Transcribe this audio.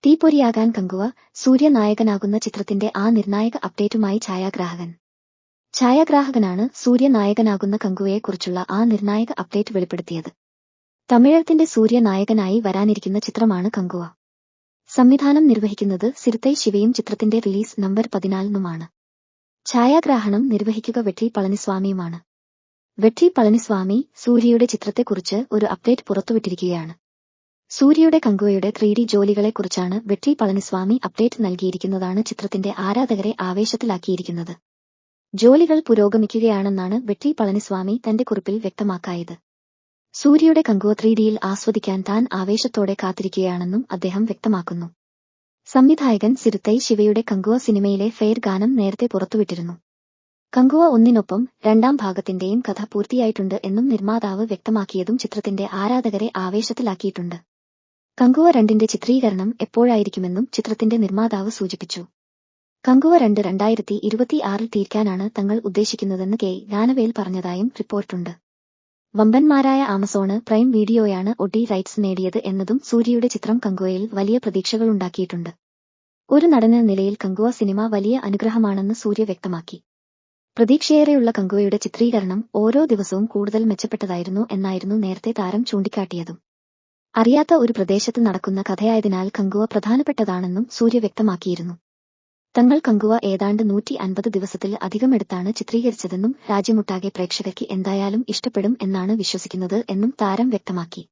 തീപ്പൊരിയാകാൻ കങ്കുവ, സൂര്യ നായകനാകുന്ന ചിത്രത്തിന്റെ ആ നിർണായക അപ്ഡേറ്റുമായി ഛായാഗ്രാഹകനാണ് സൂര്യ നായകനാകുന്ന കങ്കുവയെക്കുറിച്ചുള്ള ആ നിർണായക അപ്ഡേറ്റ് വെളിപ്പെടുത്തിയത്. തമിഴത്തിന്റെ സൂര്യ നായകനായി വരാനിരിക്കുന്ന ചിത്രമാണ് കങ്കുവ. സംവിധാനം നിർവഹിക്കുന്നത് സിരുത്തൈ ശിവയും ചിത്രത്തിന്റെ റിലീസ് നവംബർ 14-നുമാണ്. ഛായാഗ്രാഹണം നിർവഹിക്കുക വെട്രി പളനിസ്വാമിയുമാണ്. വെട്രി പളനിസ്വാമി സൂര്യയുടെ ചിത്രത്തെക്കുറിച്ച് ഒരു അപ്ഡേറ്റ് പുറത്തുവിട്ടിരിക്കുകയാണ്. സൂര്യയുടെ കങ്കുവയുടെ 3D ജോലികളെക്കുറിച്ചാണ് വെട്രി പളനിസ്വാമി അപ്ഡേറ്റ് നൽകിയിരിക്കുന്നതാണ് ചിത്രത്തിന്റെ ആരാധകരെ ആവേശത്തിലാക്കിയിരിക്കുന്നത്. ജോലികൾ പുരോഗമിക്കുകയാണെന്നാണ് വെട്രി പളനിസ്വാമി തന്റെ കുറിപ്പിൽ വ്യക്തമാക്കിയത്. സൂര്യയുടെ കങ്കുവ 3Dയിൽ ആസ്വദിക്കാൻ താൻ ആവേശത്തോടെ കാത്തിരിക്കുകയാണെന്നും അദ്ദേഹം വ്യക്തമാക്കുന്നു. സംവിധായകൻ സിരുത്തൈ ശിവയുടെ കങ്കുവ സിനിമയിലെ ഫെയർ ഗാനം നേരത്തെ പുറത്തുവിട്ടിരുന്നു. കങ്കുവ 1-നൊപ്പം 2ാം ഭാഗത്തിന്റെയും കഥ പൂർത്തിയായിട്ടുണ്ട് എന്നും നിർമ്മാതാവ് വ്യക്തമാക്കിയതും ചിത്രത്തിന്റെ ആരാധകരെ ആവേശത്തിലാക്കിയിട്ടുണ്ട്. കങ്കുവ 2ന്റെ ചിത്രീകരണം എപ്പോഴായിരിക്കുമെന്നും ചിത്രത്തിന്റെ നിർമ്മാതാവ് സൂചിപ്പിച്ചു. കങ്കുവ 2 2026-ൽ തീർക്കാനാണ് തങ്ങൾ ഉദ്ദേശിക്കുന്നതെന്ന് കെ. ജ്ഞാനവേൽ പറഞ്ഞതായും റിപ്പോർട്ടുണ്ട്. വമ്പന്മാരായ ആമസോൺ പ്രൈം വീഡിയോയാണ് ഒടി റൈറ്റ്സ് നേടിയത് എന്നതും സൂര്യയുടെ ചിത്രം കങ്കുവയിൽ വലിയ പ്രതീക്ഷകളുണ്ടാക്കിയിട്ടുണ്ട്. ഒരു നടനെന്ന നിലയിൽ കങ്കുവ സിനിമ വലിയ അനുഗ്രഹമാണെന്ന് സൂര്യ വ്യക്തമാക്കി. പ്രതീക്ഷയേറെയുള്ള കങ്കുവയുടെ ചിത്രീകരണം ഓരോ ദിവസവും കൂടുതൽ മെച്ചപ്പെട്ടതായിരുന്നു എന്നായിരുന്നു നേരത്തെ താരം ചൂണ്ടിക്കാട്ടിയതും. അറിയാത്ത ഒരു പ്രദേശത്ത് നടക്കുന്ന കഥയായതിനാൽ കങ്കുവ പ്രധാനപ്പെട്ടതാണെന്നും സൂര്യ വ്യക്തമാക്കിയിരുന്നു. തങ്ങൾ കങ്കുവ ഏതാണ്ട് 150 ദിവസത്തിൽ അധികമെടുത്താണ് ചിത്രീകരിച്ചതെന്നും രാജ്യമൊട്ടാകെ പ്രേക്ഷകർക്ക് എന്തായാലും ഇഷ്ടപ്പെടും എന്നാണ് വിശ്വസിക്കുന്നത് എന്നും താരം വ്യക്തമാക്കി.